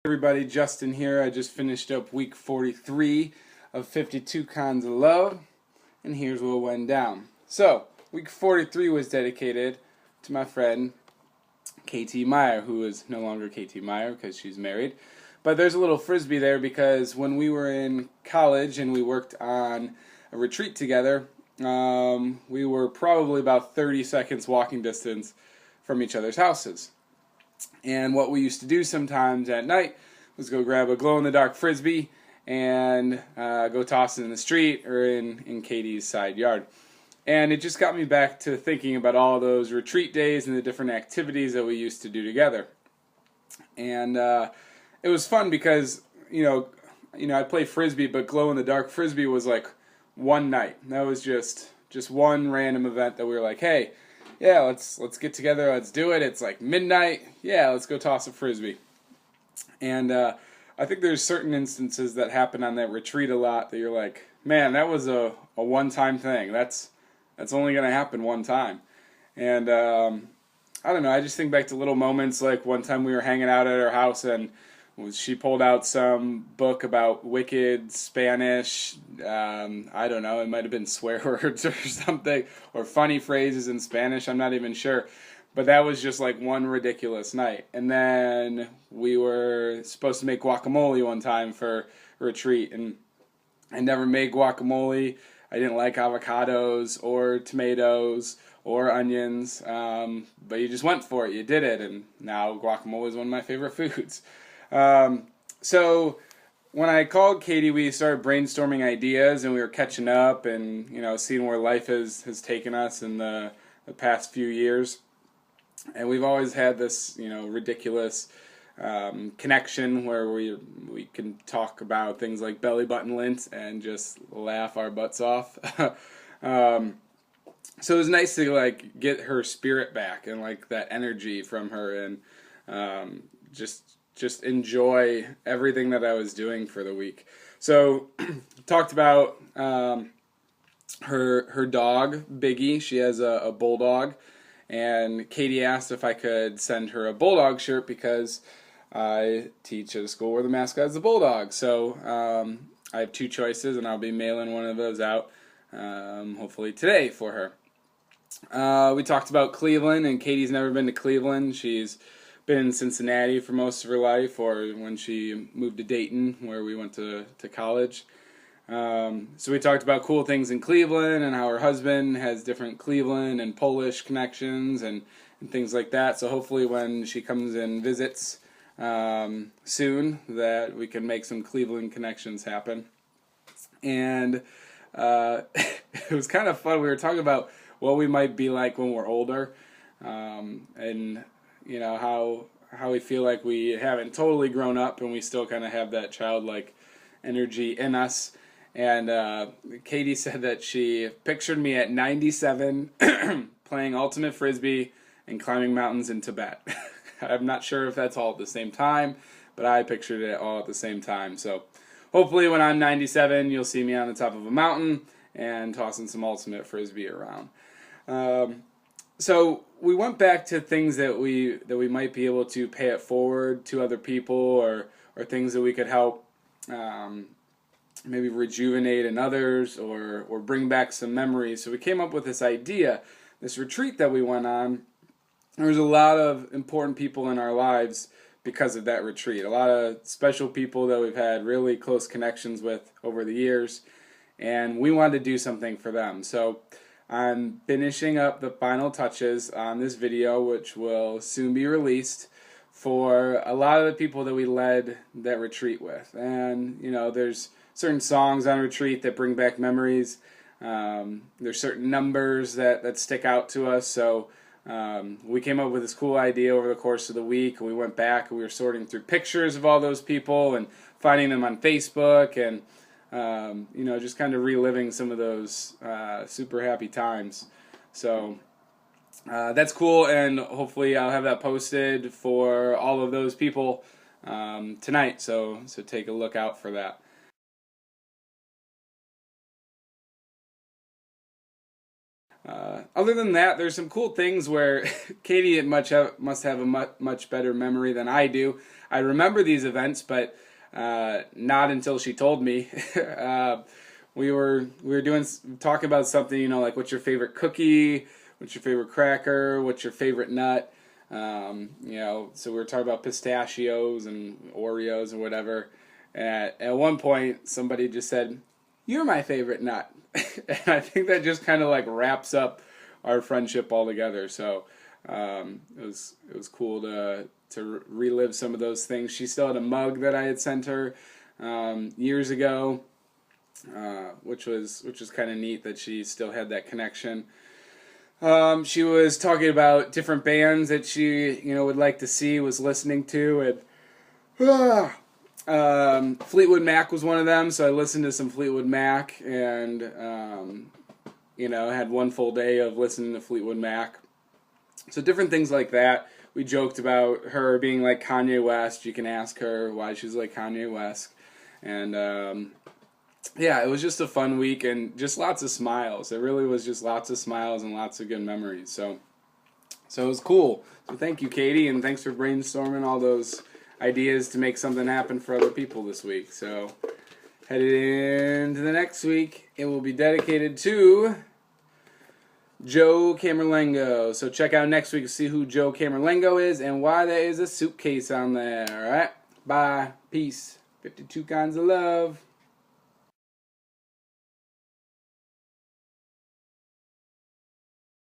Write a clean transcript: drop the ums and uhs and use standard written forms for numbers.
Everybody, Justin here. I just finished up week 43 of 52 Cons of Love, and here's what went down. So, week 43 was dedicated to my friend KT Meyer, who is no longer KT Meyer because she's married. But there's a little frisbee there because when we were in college and we worked on a retreat together, we were probably about 30 seconds walking distance from each other's houses. And what we used to do sometimes at night was go grab a glow-in-the-dark frisbee and go toss it in the street or in Katie's side yard. And it just got me back to thinking about all those retreat days and the different activities that we used to do together. And it was fun because, I play frisbee, but glow-in-the-dark frisbee was like one night. That was just one random event that we were like, hey, yeah, let's get together, let's do it. It's like midnight. Yeah, let's go toss a frisbee. And I think there's certain instances that happen on that retreat a lot that you're like, man, that was a one-time thing. That's only going to happen one time. And I don't know, I just think back to little moments like one time we were hanging out at her house and she pulled out some book about wicked Spanish, I don't know, it might have been swear words or something, or funny phrases in Spanish, I'm not even sure. But that was just like one ridiculous night. And then we were supposed to make guacamole one time for a retreat, and I never made guacamole. I didn't like avocados or tomatoes or onions, but you just went for it, you did it, and now guacamole is one of my favorite foods. So when I called Katie, we started brainstorming ideas, and we were catching up and, seeing where life has taken us in the past few years. And we've always had this, ridiculous connection where we can talk about things like belly button lint and just laugh our butts off. So it was nice to get her spirit back and that energy from her, and just enjoy everything that I was doing for the week. So talked about her dog Biggie. She has a bulldog, and Katie asked if I could send her a bulldog shirt because I teach at a school where the mascot is the bulldog. So I have two choices, and I'll be mailing one of those out hopefully today for her. We talked about Cleveland, and Katie's never been to Cleveland. She's been in Cincinnati for most of her life, or when she moved to Dayton, where we went to college. So we talked about cool things in Cleveland and how her husband has different Cleveland and Polish connections and things like that. So hopefully when she comes and visits soon, that we can make some Cleveland connections happen. And it was kind of fun. We were talking about what we might be like when we're older, and how we feel like we haven't totally grown up and we still kind of have that childlike energy in us. And Katie said that she pictured me at 97 playing ultimate frisbee and climbing mountains in Tibet. I'm not sure if that's all at the same time, but I pictured it all at the same time. So hopefully when I'm 97, you'll see me on the top of a mountain and tossing some ultimate frisbee around. So we went back to things that we might be able to pay it forward to other people, or things that we could help maybe rejuvenate in others, or bring back some memories. So we came up with this idea, this retreat that we went on. There was a lot of important people in our lives because of that retreat. A lot of special people that we've had really close connections with over the years, and we wanted to do something for them. So I'm finishing up the final touches on this video, which will soon be released, for a lot of the people that we led that retreat with. And, there's certain songs on retreat that bring back memories. There's certain numbers that stick out to us. So we came up with this cool idea over the course of the week. We went back and we were sorting through pictures of all those people and finding them on Facebook, and just kind of reliving some of those super happy times. So that's cool, and hopefully I'll have that posted for all of those people tonight. So take a look out for that. Other than that, there's some cool things where Katie must have a much better memory than I do. I remember these events, but not until she told me. We were talking about something, like what's your favorite cookie, what's your favorite cracker, what's your favorite nut. So we were talking about pistachios and Oreos and whatever. At one point, somebody just said, "You're my favorite nut." And I think that just kind of like wraps up our friendship altogether. So it was cool to relive some of those things. She still had a mug that I had sent her years ago, which was kind of neat that she still had that connection. She was talking about different bands that she would like to see, was listening to, and Fleetwood Mac was one of them. So I listened to some Fleetwood Mac, and had one full day of listening to Fleetwood Mac. So different things like that. We joked about her being like Kanye West. You can ask her why she's like Kanye West. And it was just a fun week and just lots of smiles. It really was just lots of smiles and lots of good memories. So it was cool. So thank you, Katie, and thanks for brainstorming all those ideas to make something happen for other people this week. So headed into the next week, it will be dedicated to Joe Camerlengo. So check out next week to see who Joe Camerlengo is and why there is a suitcase on there. Alright? Bye. Peace. 52 kinds of love.